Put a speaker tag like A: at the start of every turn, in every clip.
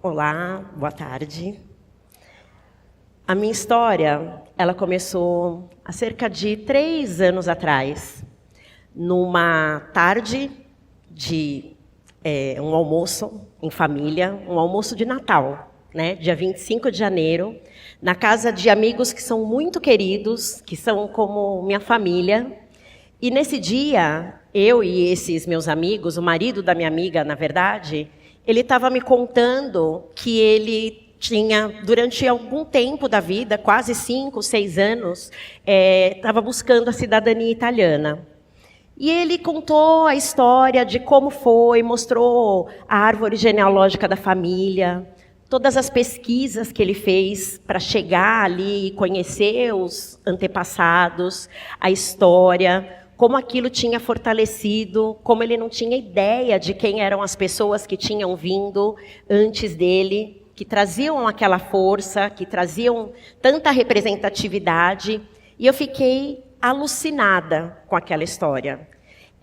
A: Olá, boa tarde. A minha história, ela começou há cerca de 3 anos atrás, numa tarde de um almoço em família, um almoço de Natal, né, dia 25 de janeiro, na casa de amigos que são muito queridos, que são como minha família. E nesse dia, eu e esses meus amigos, o marido da minha amiga, na verdade, ele estava me contando que ele tinha, durante algum tempo da vida, quase 5, 6 anos, estava buscando a cidadania italiana. E ele contou a história de como foi, mostrou a árvore genealógica da família, todas as pesquisas que ele fez para chegar ali e conhecer os antepassados, a história, como aquilo tinha fortalecido, como ele não tinha ideia de quem eram as pessoas que tinham vindo antes dele, que traziam aquela força, que traziam tanta representatividade. E eu fiquei alucinada com aquela história.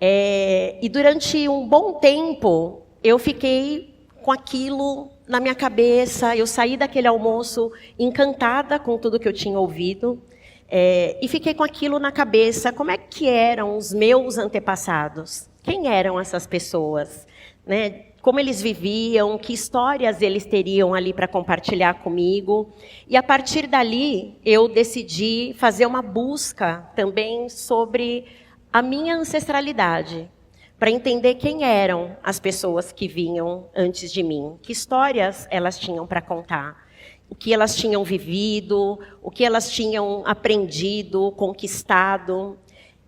A: E durante um bom tempo, eu fiquei com aquilo na minha cabeça. Eu saí daquele almoço encantada com tudo que eu tinha ouvido. E fiquei com aquilo na cabeça. Como é que eram os meus antepassados? Quem eram essas pessoas? Né? Como eles viviam? Que histórias eles teriam ali para compartilhar comigo? E a partir dali, eu decidi fazer uma busca também sobre a minha ancestralidade, para entender quem eram as pessoas que vinham antes de mim, que histórias elas tinham para contar, o que elas tinham vivido, o que elas tinham aprendido, conquistado.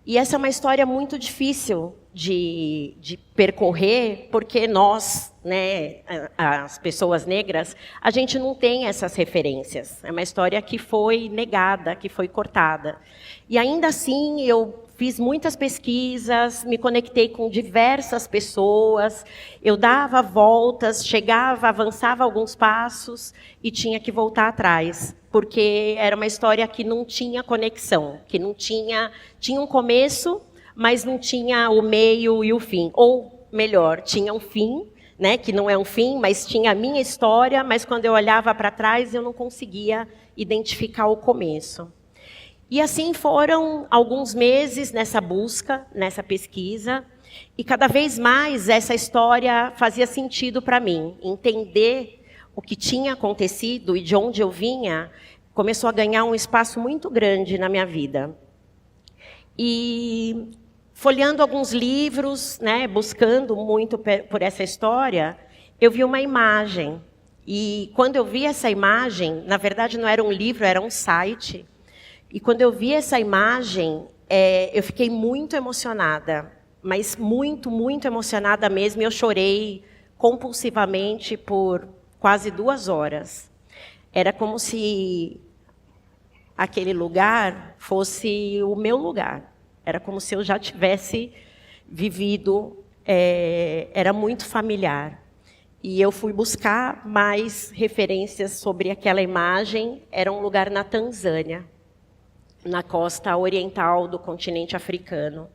A: E essa é uma história muito difícil de percorrer, porque nós, né, as pessoas negras, a gente não tem essas referências. É uma história que foi negada, que foi cortada. E ainda assim, eu fiz muitas pesquisas, me conectei com diversas pessoas, eu dava voltas, chegava, avançava alguns passos e tinha que voltar atrás, porque era uma história que não tinha conexão, que não tinha um começo, mas não tinha o meio e o fim. Ou, melhor, tinha um fim, né, que não é um fim, mas tinha a minha história, mas quando eu olhava para trás, eu não conseguia identificar o começo. E assim foram alguns meses nessa busca, nessa pesquisa, e cada vez mais essa história fazia sentido para mim. Entender o que tinha acontecido e de onde eu vinha começou a ganhar um espaço muito grande na minha vida. E folheando alguns livros, né, buscando muito por essa história, eu vi uma imagem. E quando eu vi essa imagem, na verdade não era um livro, era um site. E quando eu vi essa imagem, eu fiquei muito emocionada, mas muito, muito emocionada mesmo. Eu chorei compulsivamente por quase 2 horas. Era como se aquele lugar fosse o meu lugar. Era como se eu já tivesse vivido, era muito familiar. E eu fui buscar mais referências sobre aquela imagem. Era um lugar na Tanzânia, na costa oriental do continente africano.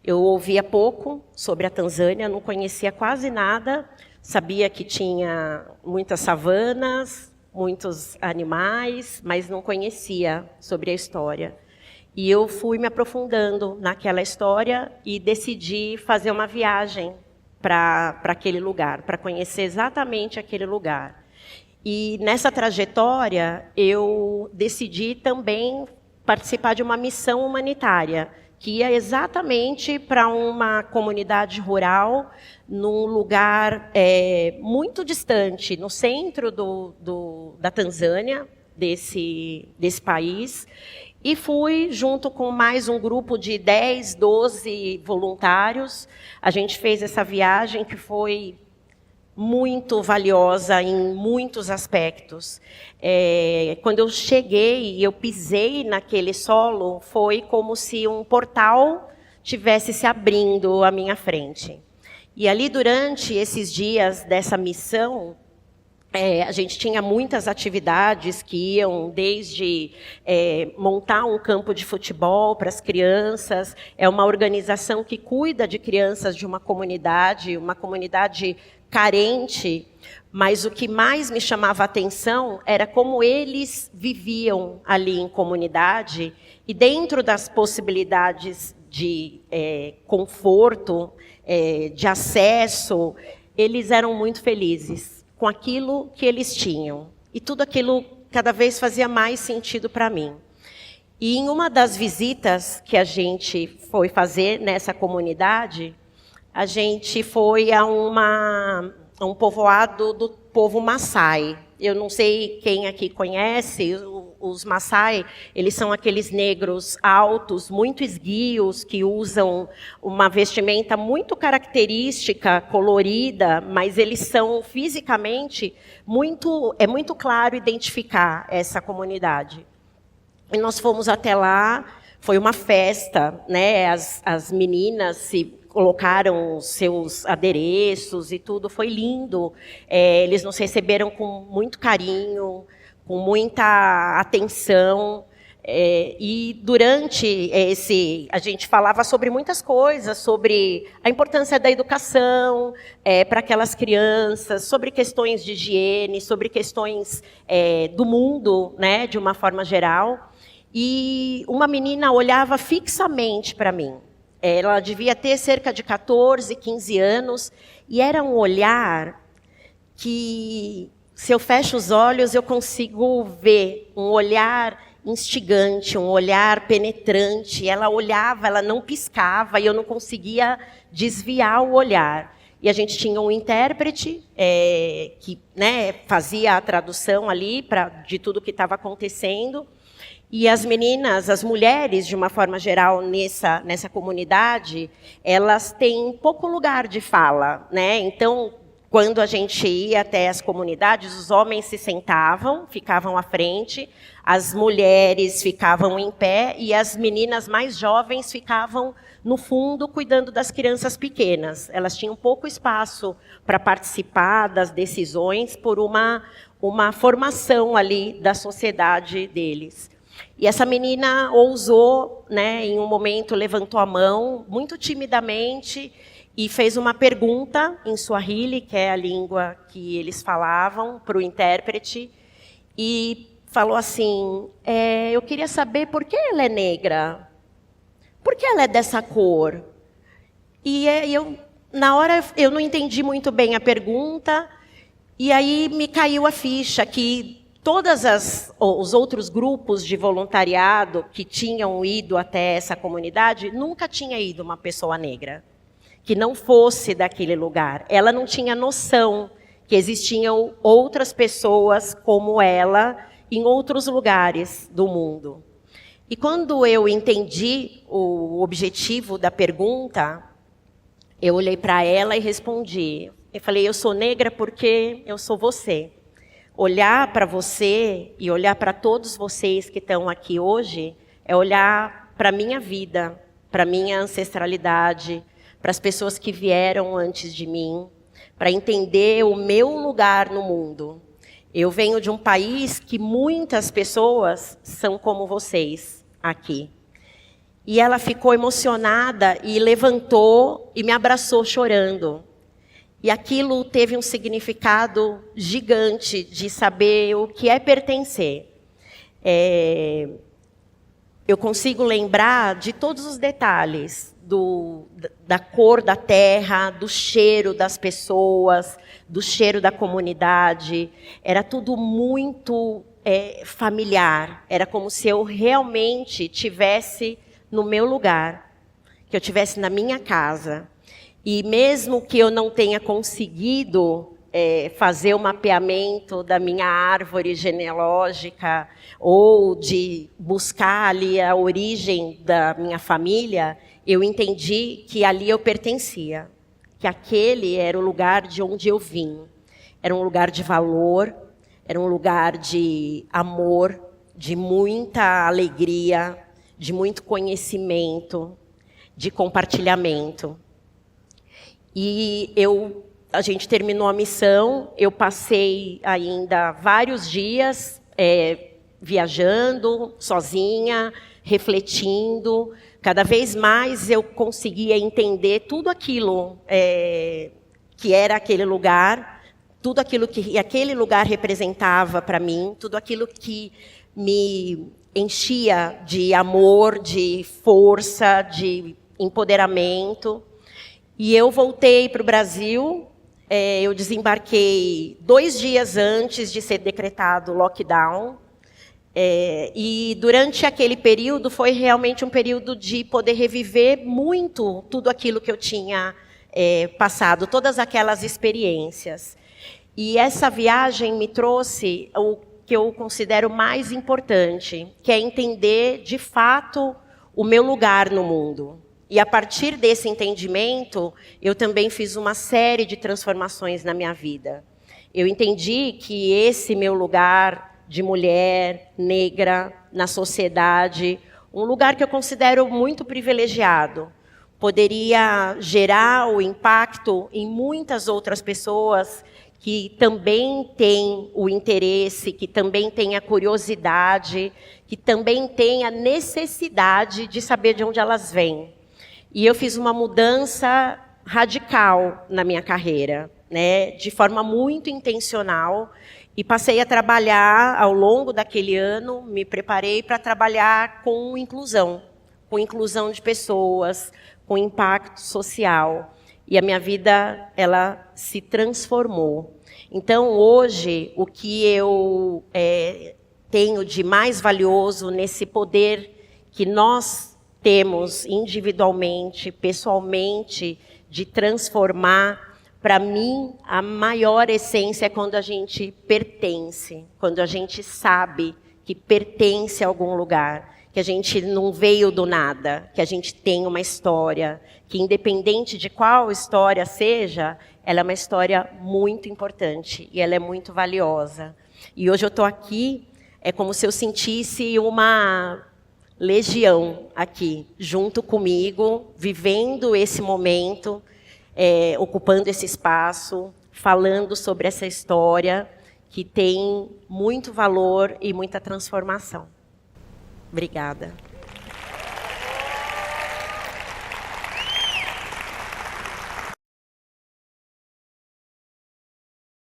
A: Eu ouvia pouco sobre a Tanzânia, não conhecia quase nada, sabia que tinha muitas savanas, muitos animais, mas não conhecia sobre a história. E eu fui me aprofundando naquela história e decidi fazer uma viagem para aquele lugar, para conhecer exatamente aquele lugar. E nessa trajetória, eu decidi também participar de uma missão humanitária, que ia exatamente para uma comunidade rural, num lugar muito distante, no centro da Tanzânia, desse país. E fui, junto com mais um grupo de 10, 12 voluntários. A gente fez essa viagem que foi muito valiosa em muitos aspectos. Quando eu cheguei e eu pisei naquele solo, foi como se um portal tivesse se abrindo à minha frente. E ali, durante esses dias dessa missão, a gente tinha muitas atividades que iam desde montar um campo de futebol para as crianças. É uma organização que cuida de crianças de uma comunidade carente, Mas o que mais me chamava a atenção era como eles viviam ali em comunidade e dentro das possibilidades de conforto, de acesso, eles eram muito felizes com aquilo que eles tinham. E tudo aquilo cada vez fazia mais sentido para mim. E em uma das visitas que a gente foi fazer nessa comunidade, a gente foi a um povoado do povo Maasai. Eu não sei quem aqui conhece, os Maasai, eles são aqueles negros altos, muito esguios, que usam uma vestimenta muito característica, colorida, mas eles são fisicamente é muito claro identificar essa comunidade. E nós fomos até lá, foi uma festa, né? As meninas se colocaram seus adereços e tudo, foi lindo. Eles nos receberam com muito carinho, com muita atenção. E durante a gente falava sobre muitas coisas, sobre a importância da educação para aquelas crianças, sobre questões de higiene, sobre questões do mundo, né, de uma forma geral. E uma menina olhava fixamente para mim. Ela devia ter cerca de 14, 15 anos, e era um olhar que, se eu fecho os olhos, eu consigo ver um olhar instigante, um olhar penetrante. Ela olhava, ela não piscava, e eu não conseguia desviar o olhar. E a gente tinha um intérprete que, né, fazia a tradução ali de tudo que estava acontecendo. E as meninas, as mulheres, de uma forma geral, nessa comunidade, elas têm pouco lugar de fala, né? Então, quando a gente ia até as comunidades, os homens se sentavam, ficavam à frente, as mulheres ficavam em pé e as meninas mais jovens ficavam no fundo, cuidando das crianças pequenas. Elas tinham pouco espaço para participar das decisões por uma formação ali da sociedade deles. E essa menina ousou, né, em um momento levantou a mão, muito timidamente, e fez uma pergunta em Swahili, que é a língua que eles falavam, para o intérprete, e falou assim, eu queria saber por que ela é negra? Por que ela é dessa cor? E na hora eu não entendi muito bem a pergunta, e aí me caiu a ficha que todos os outros grupos de voluntariado que tinham ido até essa comunidade, nunca tinha ido uma pessoa negra, que não fosse daquele lugar. Ela não tinha noção que existiam outras pessoas como ela em outros lugares do mundo. E quando eu entendi o objetivo da pergunta, eu olhei para ela e respondi. Eu falei, eu sou negra porque eu sou você. Olhar para você e olhar para todos vocês que estão aqui hoje é olhar para a minha vida, para a minha ancestralidade, para as pessoas que vieram antes de mim, para entender o meu lugar no mundo. Eu venho de um país que muitas pessoas são como vocês aqui. E ela ficou emocionada e levantou e me abraçou chorando. E aquilo teve um significado gigante de saber o que é pertencer. Eu consigo lembrar de todos os detalhes, da cor da terra, do cheiro das pessoas, do cheiro da comunidade. Era tudo muito familiar. Era como se eu realmente estivesse no meu lugar, que eu estivesse na minha casa. E mesmo que eu não tenha conseguido fazer o mapeamento da minha árvore genealógica ou de buscar ali a origem da minha família, eu entendi que ali eu pertencia, que aquele era o lugar de onde eu vim. Era um lugar de valor, era um lugar de amor, de muita alegria, de muito conhecimento, de compartilhamento. E a gente terminou a missão, eu passei ainda vários dias viajando, sozinha, refletindo. Cada vez mais eu conseguia entender tudo aquilo que era aquele lugar, tudo aquilo que aquele lugar representava para mim, tudo aquilo que me enchia de amor, de força, de empoderamento. E eu voltei para o Brasil, eu desembarquei 2 dias antes de ser decretado o lockdown. E durante aquele período foi realmente um período de poder reviver muito tudo aquilo que eu tinha passado, todas aquelas experiências. E essa viagem me trouxe o que eu considero mais importante, que é entender, de fato, o meu lugar no mundo. E a partir desse entendimento, eu também fiz uma série de transformações na minha vida. Eu entendi que esse meu lugar de mulher negra na sociedade, um lugar que eu considero muito privilegiado, poderia gerar o impacto em muitas outras pessoas que também têm o interesse, que também têm a curiosidade, que também têm a necessidade de saber de onde elas vêm. E eu fiz uma mudança radical na minha carreira, né, de forma muito intencional, e passei a trabalhar ao longo daquele ano, me preparei para trabalhar com inclusão de pessoas, com impacto social. E a minha vida, ela se transformou. Então, hoje, o que eu tenho de mais valioso nesse poder que nós temos individualmente, pessoalmente, de transformar, para mim, a maior essência é quando a gente pertence, quando a gente sabe que pertence a algum lugar, que a gente não veio do nada, que a gente tem uma história, que independente de qual história seja, ela é uma história muito importante e ela é muito valiosa. E hoje eu estou aqui, é como se eu sentisse uma legião aqui, junto comigo, vivendo esse momento, ocupando esse espaço, falando sobre essa história que tem muito valor e muita transformação. Obrigada.